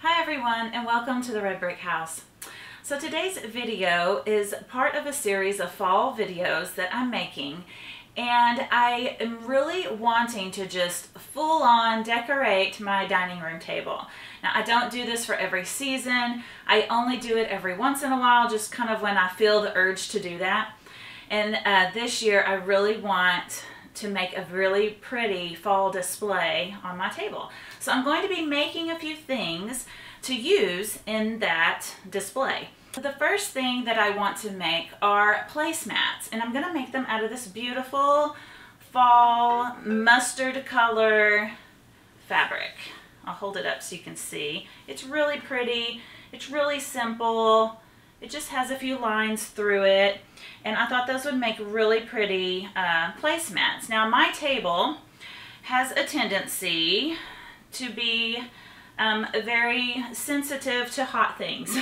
Hi everyone, and welcome to the Red Brick House. So today's video is part of a series of fall videos that I'm making, and I am really wanting to just full on decorate my dining room table. Now I don't do this for every season. I only do it every once in a while, just kind of when I feel the urge to do that. And this year I really want to make a really pretty fall display on my table. So I'm going to be making a few things to use in that display. The first thing that I want to make are placemats, and I'm going to make them out of this beautiful fall mustard color fabric. I'll hold it up so you can see. It's really pretty. It's really simple. It just has a few lines through it, and I thought those would make really pretty placemats. Now my table has a tendency to be very sensitive to hot things.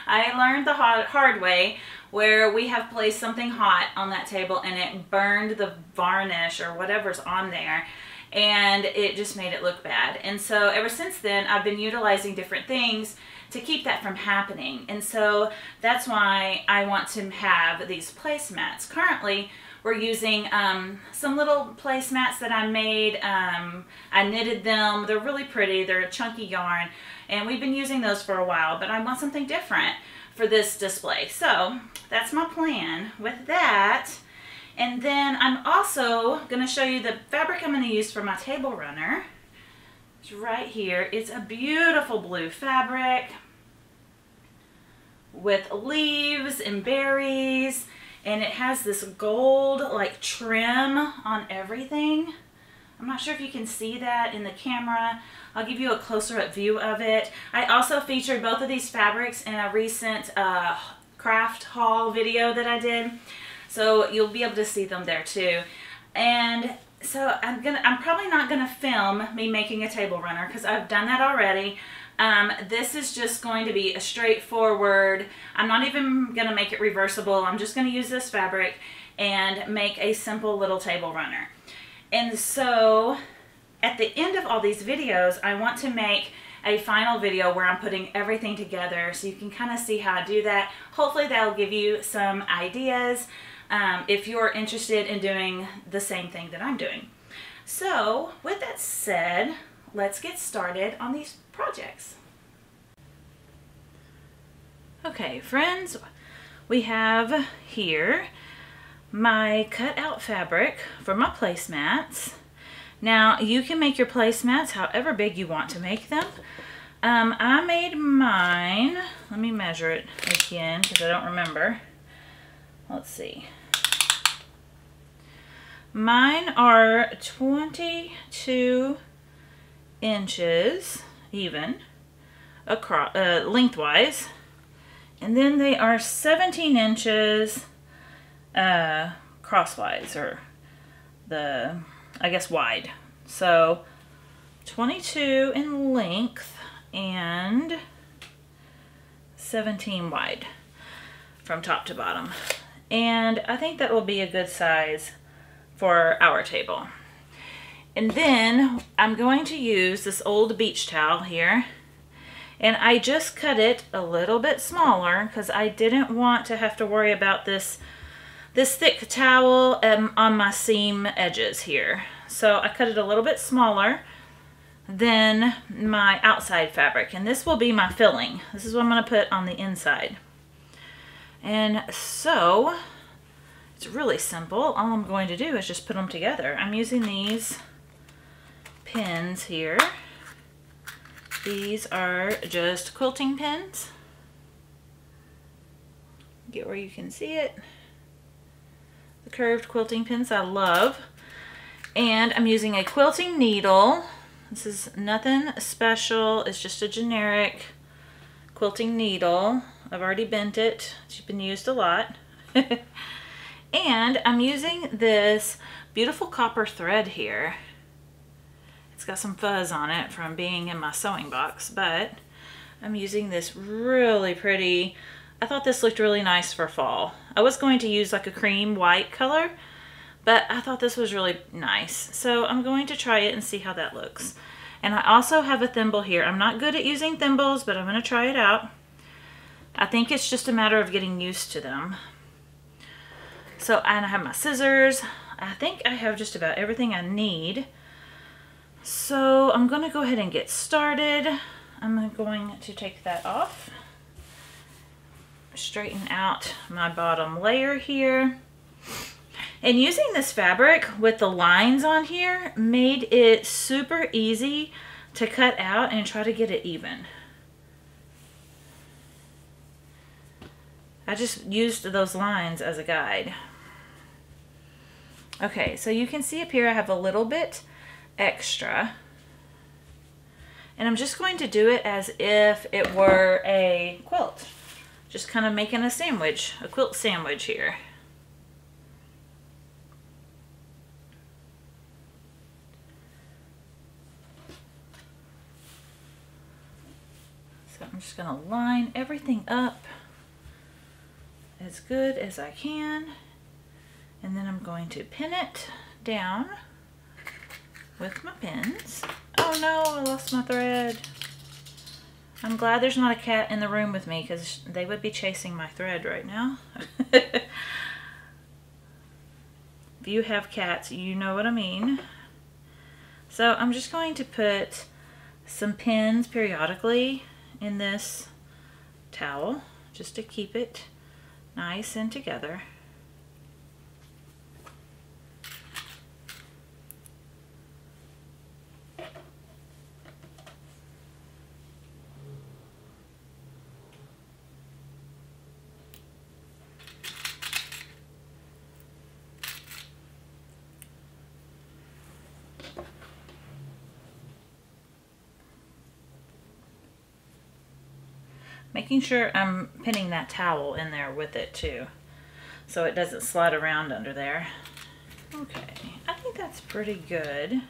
I learned the hard way where we have placed something hot on that table and it burned the varnish or whatever's on there, and it just made it look bad. And so ever since then I've been utilizing different things to keep that from happening, and so that's why I want to have these placemats. Currently we're using some little placemats that I made. I knitted them. They're really pretty. They're a chunky yarn, and we've been using those for a while, but I want something different for this display. So that's my plan with that. And then I'm also going to show you the fabric I'm going to use for my table runner. It's right here. It's a beautiful blue fabric with leaves and berries, and it has this gold like trim on everything. I'm not sure if you can see that in the camera. I'll give you a closer up view of it. I also featured both of these fabrics in a recent craft haul video that I did, so you'll be able to see them there too. And so I'm probably not gonna film me making a table runner because I've done that already. This is just going to be a straightforward, I'm not even going to make it reversible. I'm just going to use this fabric and make a simple little table runner. And so at the end of all these videos, I want to make a final video where I'm putting everything together so you can kind of see how I do that. Hopefully that'll give you some ideas if you're interested in doing the same thing that I'm doing. So with that said, let's get started on these projects. Okay, friends, we have here my cut out fabric for my placemats. Now you can make your placemats however big you want to make them. I made mine, let me measure it again because I don't remember. Let's see. Mine are 22 inches even across lengthwise, and then they are 17 inches crosswise, or I guess wide. So 22 in length and 17 wide from top to bottom, and I think that will be a good size for our table. And then I'm going to use this old beach towel here, and I just cut it a little bit smaller because I didn't want to have to worry about this thick towel on my seam edges here. So I cut it a little bit smaller than my outside fabric, and this will be my filling. This is what I'm going to put on the inside. And so it's really simple. All I'm going to do is just put them together. I'm using these pins here. These are just quilting pins. Get where you can see it. The curved quilting pins I love. And I'm using a quilting needle. This is nothing special. It's just a generic quilting needle. I've already bent it. It's been used a lot. And I'm using this beautiful copper thread here. It's got some fuzz on it from being in my sewing box, but I'm using this really pretty, I thought this looked really nice for fall. I was going to use like a cream white color, but I thought this was really nice. So I'm going to try it and see how that looks. And I also have a thimble here. I'm not good at using thimbles, but I'm going to try it out. I think it's just a matter of getting used to them. So, and I have my scissors. I think I have just about everything I need. So I'm going to go ahead and get started. I'm going to take that off. Straighten out my bottom layer here. And using this fabric with the lines on here made it super easy to cut out and try to get it even. I just used those lines as a guide. Okay, so you can see up here I have a little bit extra. And I'm just going to do it as if it were a quilt. Just kind of making a sandwich, a quilt sandwich here. So I'm just going to line everything up as good as I can. And then I'm going to pin it down with my pins. Oh no, I lost my thread. I'm glad there's not a cat in the room with me because they would be chasing my thread right now. If you have cats, you know what I mean. So I'm just going to put some pins periodically in this towel just to keep it nice and together. Making sure I'm pinning that towel in there with it too, so it doesn't slide around under there. Okay, I think that's pretty good. I'm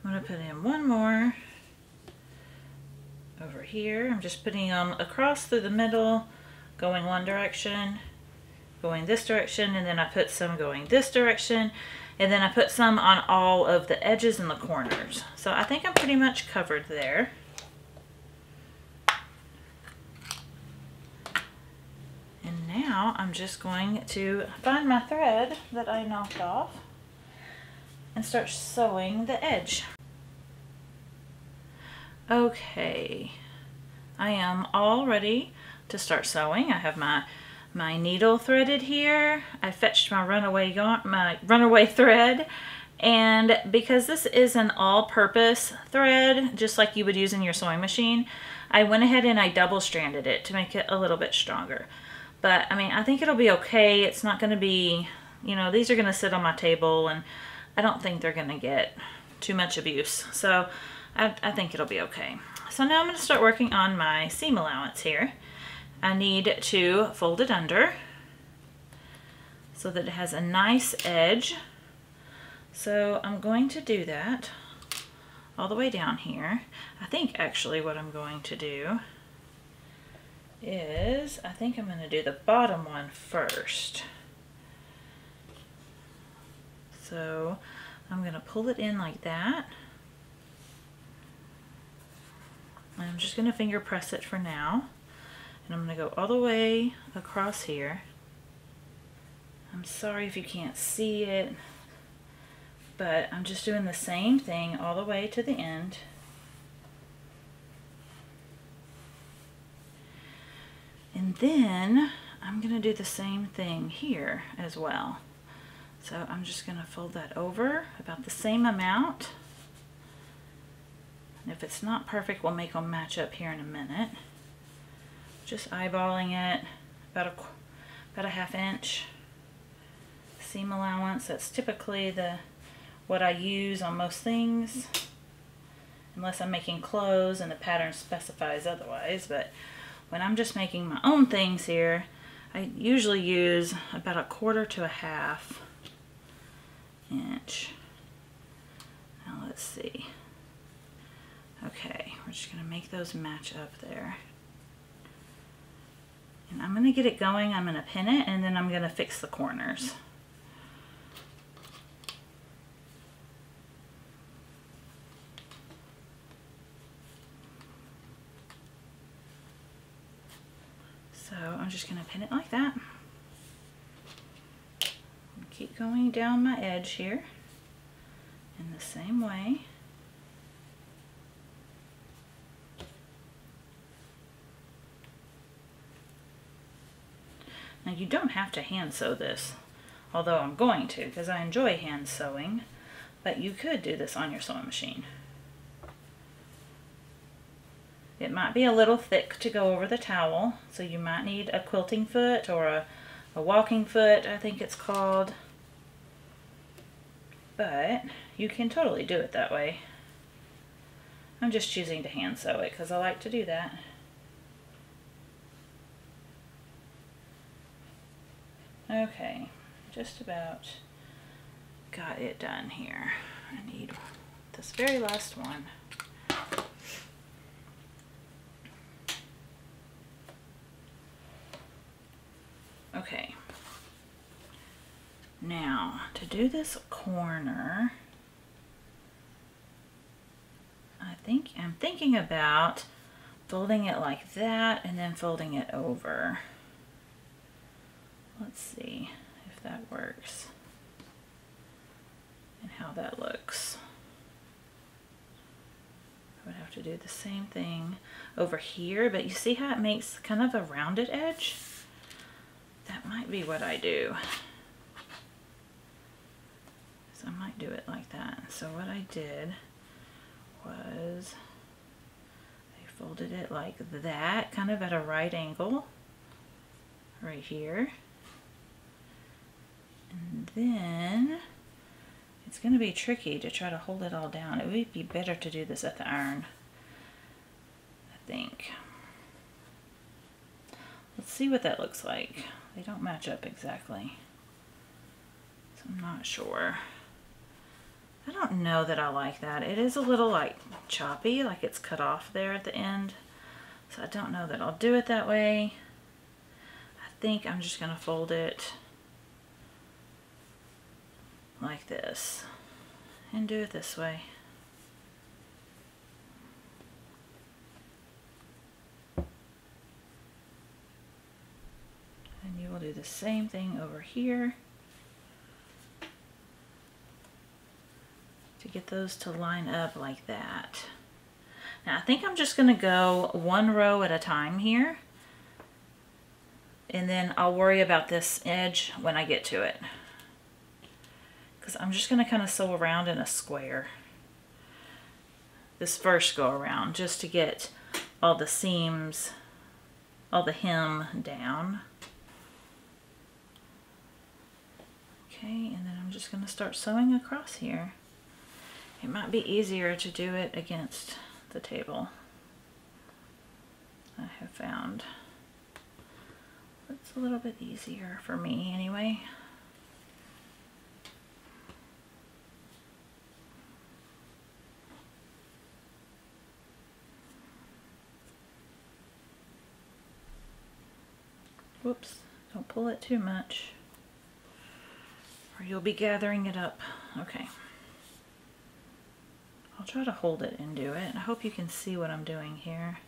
gonna put in one more over here. I'm just putting them across through the middle, going one direction, going this direction, and then I put some going this direction, and then I put some on all of the edges and the corners. So I think I'm pretty much covered there. Now I'm just going to find my thread that I knocked off and start sewing the edge. Okay, I am all ready to start sewing. I have my needle threaded here. I fetched my runaway thread, and because this is an all-purpose thread, just like you would use in your sewing machine, I went ahead and I double-stranded it to make it a little bit stronger. But, I mean, I think it'll be okay. It's not going to be, you know, these are going to sit on my table, and I don't think they're going to get too much abuse. So, I think it'll be okay. So now I'm going to start working on my seam allowance here. I need to fold it under so that it has a nice edge. So, I'm going to do that all the way down here. I think, actually, what I'm going to do is, I think I'm going to do the bottom one first. So I'm going to pull it in like that. And I'm just going to finger press it for now. And I'm going to go all the way across here. I'm sorry if you can't see it, but I'm just doing the same thing all the way to the end. And then I'm going to do the same thing here as well. So I'm just going to fold that over about the same amount. And if it's not perfect, we'll make them match up here in a minute. Just eyeballing it, about a ½ inch seam allowance. That's typically what I use on most things, unless I'm making clothes and the pattern specifies otherwise. But when I'm just making my own things here, I usually use about 1/4 to 1/2 inch. Now let's see. Okay, we're just going to make those match up there. And I'm going to get it going, I'm going to pin it, and then I'm going to fix the corners. So I'm just going to pin it like that. Keep going down my edge here in the same way. Now you don't have to hand sew this, although I'm going to because I enjoy hand sewing, but you could do this on your sewing machine. It might be a little thick to go over the towel, so you might need a quilting foot or a walking foot, I think it's called. But you can totally do it that way. I'm just choosing to hand sew it because I like to do that. Okay, just about got it done here. I need this very last one. Okay. Now, to do this corner, I'm thinking about folding it like that and then folding it over. Let's see if that works and how that looks. I would have to do the same thing over here, but you see how it makes kind of a rounded edge? That might be what I do. So I might do it like that. So what I did was I folded it like that, kind of at a right angle, right here. And then it's going to be tricky to try to hold it all down. It would be better to do this at the iron, I think. Let's see what that looks like. They don't match up exactly, so I'm not sure. I don't know that I like that. It is a little like choppy, like it's cut off there at the end. So I don't know that I'll do it that way. I think I'm just going to fold it like this and do it this way. And you will do the same thing over here to get those to line up like that. Now I think I'm just going to go one row at a time here, and then I'll worry about this edge when I get to it, because I'm just going to kind of sew around in a square this first go around, just to get all the seams, all the hem down. Okay, and then I'm just going to start sewing across here. It might be easier to do it against the table, I have found. It's a little bit easier for me anyway. Whoops, don't pull it too much, or you'll be gathering it up. Okay. I'll try to hold it and do it. I hope you can see what I'm doing here.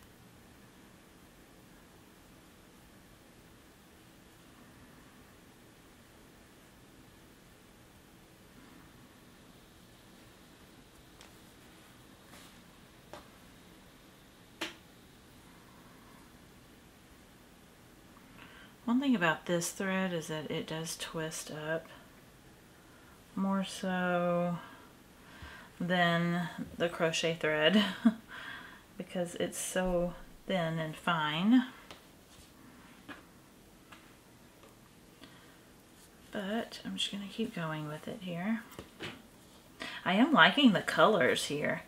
One thing about this thread is that it does twist up more so than the crochet thread because it's so thin and fine. But I'm just going to keep going with it here. I am liking the colors here.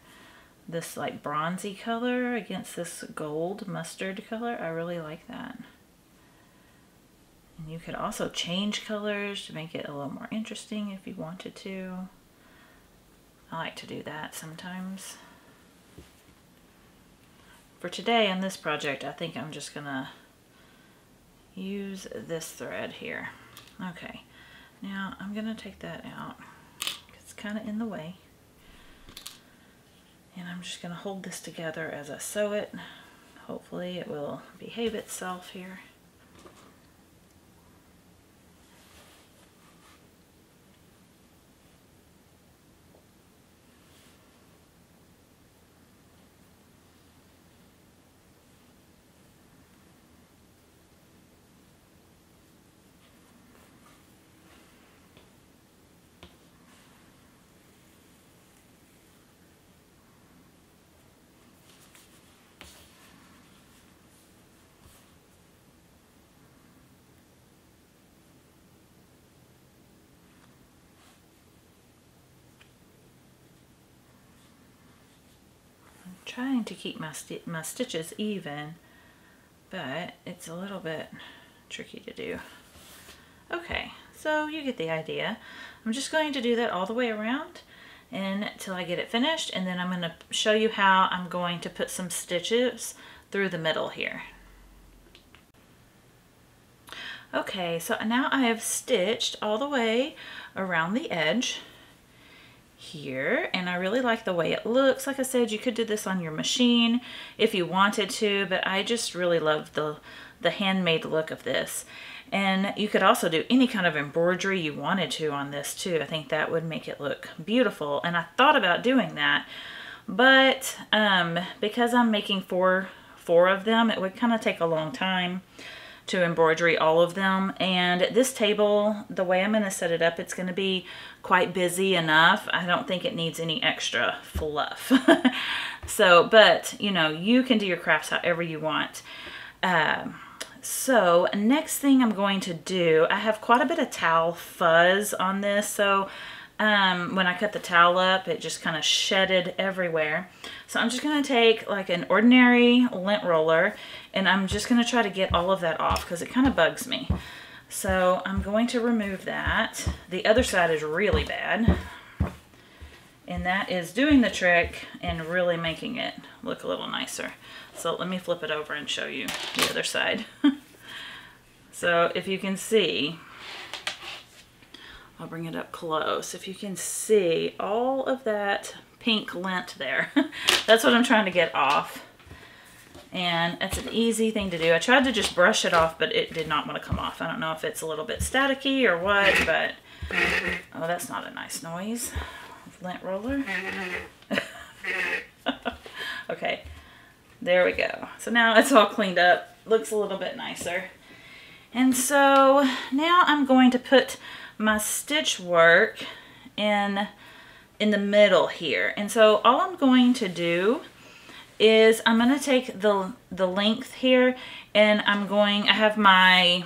This like bronzy color against this gold mustard color. I really like that. And you could also change colors to make it a little more interesting if you wanted to. I like to do that sometimes. For today on this project, I think I'm just gonna use this thread here. Okay, now I'm gonna take that out. It's kind of in the way. And I'm just gonna hold this together as I sew it. Hopefully it will behave itself here. trying to keep my stitches even, but it's a little bit tricky to do. Okay, so you get the idea. I'm just going to do that all the way around until I get it finished, and then I'm going to show you how I'm going to put some stitches through the middle here. Okay, so now I have stitched all the way around the edge here, and I really like the way it looks. Like I said, you could do this on your machine if you wanted to, but I just really love the handmade look of this. And you could also do any kind of embroidery you wanted to on this too. I think that would make it look beautiful, and I thought about doing that, but because I'm making four of them, it would kind of take a long time to embroidery all of them. And this table, the way I'm going to set it up, it's going to be quite busy enough. I don't think it needs any extra fluff. So, but you know, you can do your crafts however you want. So next thing I'm going to do, I have quite a bit of towel fuzz on this, so when I cut the towel up, it just kind of shedded everywhere. So I'm just going to take like an ordinary lint roller, and I'm just going to try to get all of that off because it kind of bugs me. So I'm going to remove that. The other side is really bad, and that is doing the trick and really making it look a little nicer. So let me flip it over and show you the other side. So if you can see, I'll bring it up close. If you can see all of that pink lint there, that's what I'm trying to get off. And it's an easy thing to do. I tried to just brush it off, but it did not want to come off. I don't know if it's a little bit staticky or what, but oh, that's not a nice noise. Lint roller. Okay, there we go. So now it's all cleaned up. Looks a little bit nicer. And so now I'm going to put my stitch work in the middle here. And so all I'm going to do is I'm going to take the length here, and I have my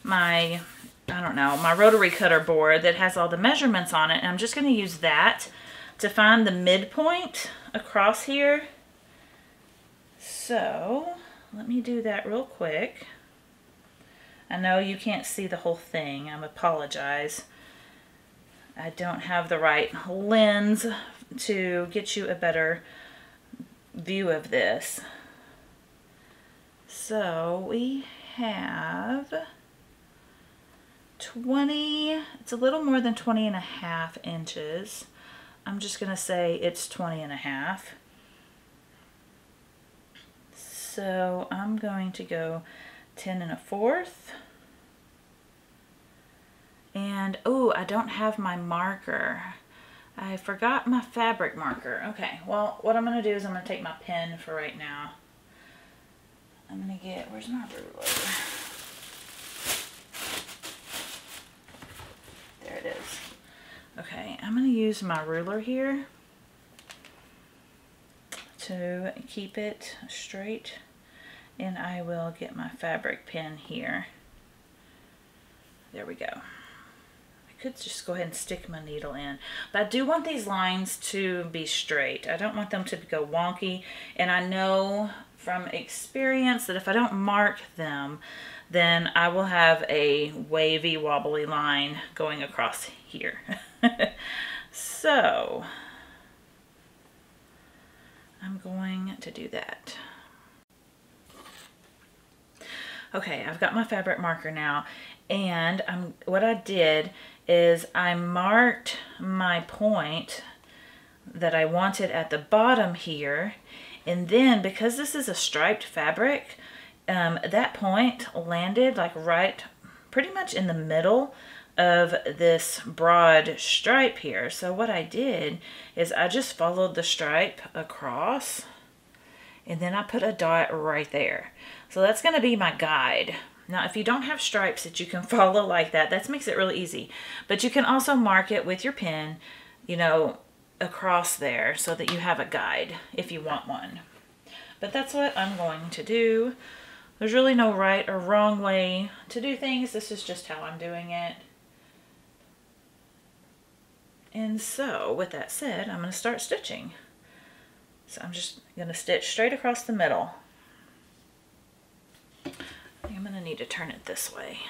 I don't know, my rotary cutter board that has all the measurements on it, and I'm just going to use that to find the midpoint across here. So let me do that real quick. I know you can't see the whole thing. I apologize. I don't have the right lens to get you a better view of this. So we have 20, it's a little more than 20.5 inches. I'm just going to say it's 20.5. So I'm going to go 10.25. And oh, I don't have my marker. I forgot my fabric marker. Okay, well, what I'm going to do is I'm going to take my pen for right now. I'm going to get, where's my ruler? There it is. Okay, I'm going to use my ruler here to keep it straight. And I will get my fabric pen here. There we go. I could just go ahead and stick my needle in. But I do want these lines to be straight. I don't want them to go wonky. And I know from experience that if I don't mark them, then I will have a wavy, wobbly line going across here. So I'm going to do that. Okay, I've got my fabric marker now, and what I did is I marked my point that I wanted at the bottom here, and then because this is a striped fabric, that point landed like right pretty much in the middle of this broad stripe here. So what I did is I just followed the stripe across, and then I put a dot right there. So that's going to be my guide. Now, if you don't have stripes that you can follow like that, that makes it really easy. But you can also mark it with your pen, you know, across there so that you have a guide if you want one. But that's what I'm going to do. There's really no right or wrong way to do things. This is just how I'm doing it. And so, with that said, I'm going to start stitching. So I'm just going to stitch straight across the middle. I'm going to need to turn it this way.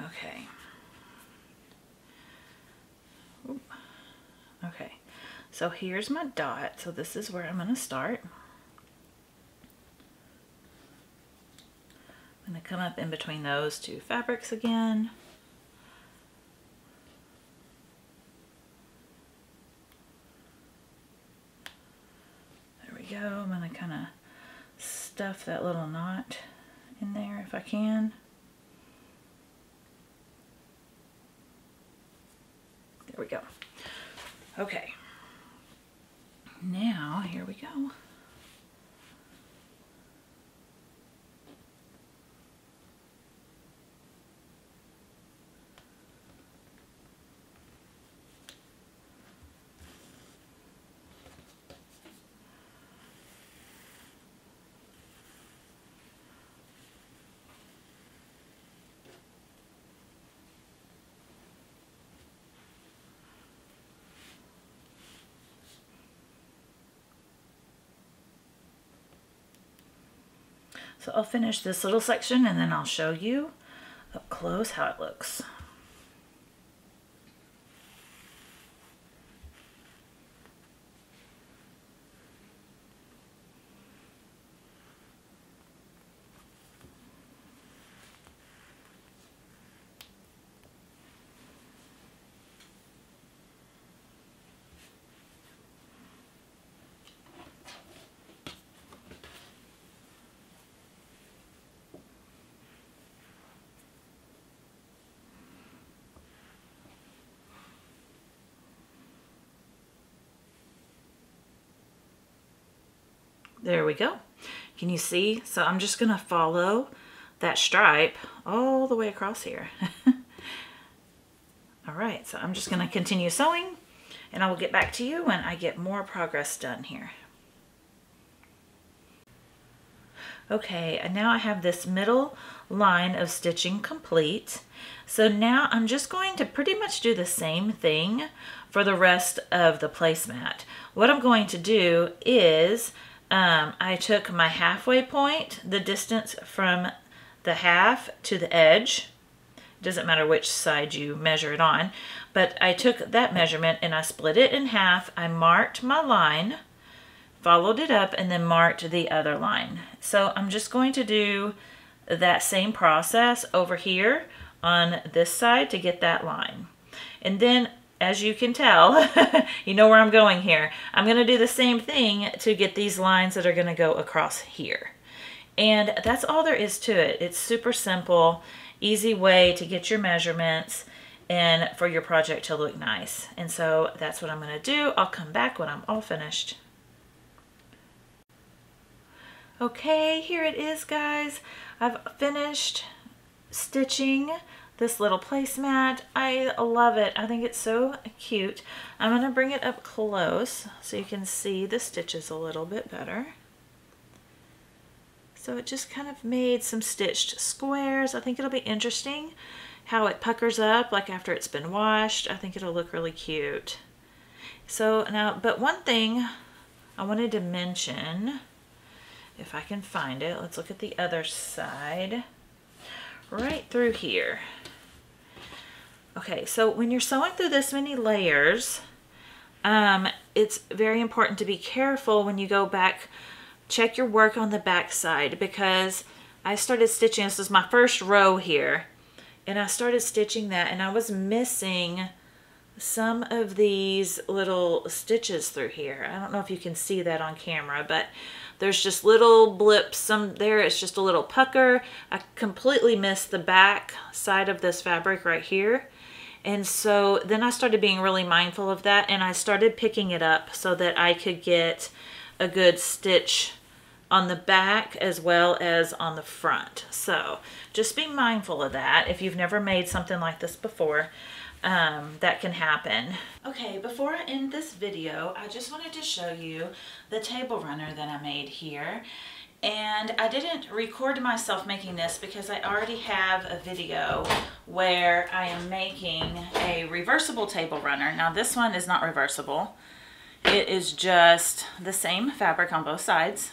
Okay. Oop. Okay. So here's my dot. So this is where I'm going to start. I'm going to come up in between those two fabrics again. There we go. I'm going to kind of stuff that little knot in there if I can. There we go. Okay. Now, here we go. So I'll finish this little section and then I'll show you up close how it looks. There we go. Can you see? So I'm just going to follow that stripe all the way across here. All right, so I'm just going to continue sewing and I will get back to you when I get more progress done here. Okay, and now I have this middle line of stitching complete. So now I'm just going to pretty much do the same thing for the rest of the placemat. What I'm going to do is I took my halfway point, the distance from the half to the edge. It doesn't matter which side you measure it on, but I took that measurement and I split it in half. I marked my line, followed it up, and then marked the other line. So I'm just going to do that same process over here on this side to get that line. And then, as you can tell, you know where I'm going here. I'm going to do the same thing to get these lines that are going to go across here. And that's all there is to it. It's super simple, easy way to get your measurements and for your project to look nice. And so that's what I'm going to do. I'll come back when I'm all finished. Okay, here it is, guys. I've finished stitching this little placemat. I love it. I think it's so cute. I'm going to bring it up close so you can see the stitches a little bit better. So it just kind of made some stitched squares. I think it'll be interesting how it puckers up like after it's been washed. I think it'll look really cute. So now, but one thing I wanted to mention, if I can find it, let's look at the other side. Right through here. Okay, so when you're sewing through this many layers, it's very important to be careful when you go back. Check your work on the back side, because I started stitching, this is my first row here, and I started stitching that and I was missing some of these little stitches through here. I don't know if you can see that on camera, but there's just little blips. Some there, it's just a little pucker. I completely missed the back side of this fabric right here. And so then I started being really mindful of that, and I started picking it up so that I could get a good stitch on the back as well as on the front. So just be mindful of that if you've never made something like this before. that can happen. Okay, before I end this video, I just wanted to show you the table runner that I made here. And I didn't record myself making this because I already have a video where I am making a reversible table runner. Now this one is not reversible. It is just the same fabric on both sides.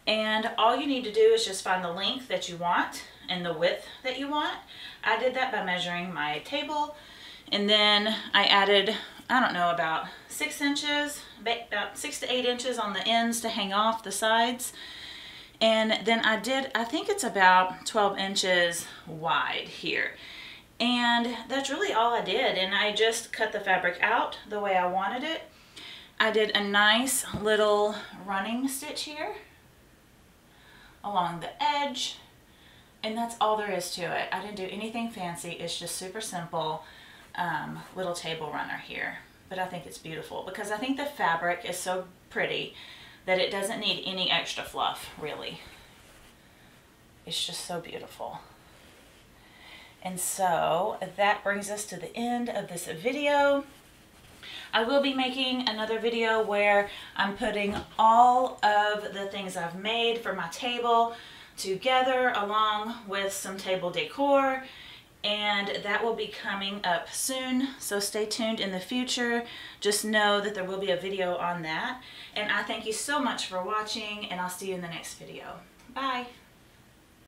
And all you need to do is just find the length that you want and the width that you want. I did that by measuring my table, and then I added, I don't know, about 6 inches, about 6 to 8 inches on the ends to hang off the sides. And then I think it's about 12 inches wide here. And that's really all I did. And I just cut the fabric out the way I wanted it. I did a nice little running stitch here along the edge. And that's all there is to it. I didn't do anything fancy. It's just super simple little table runner here. But I think it's beautiful because I think the fabric is so pretty that it doesn't need any extra fluff, really. It's just so beautiful. And so that brings us to the end of this video. I will be making another video where I'm putting all of the things I've made for my table together along with some table decor, and that will be coming up soon, so stay tuned in the future. Just know that there will be a video on that, and I thank you so much for watching, and I'll see you in the next video. Bye.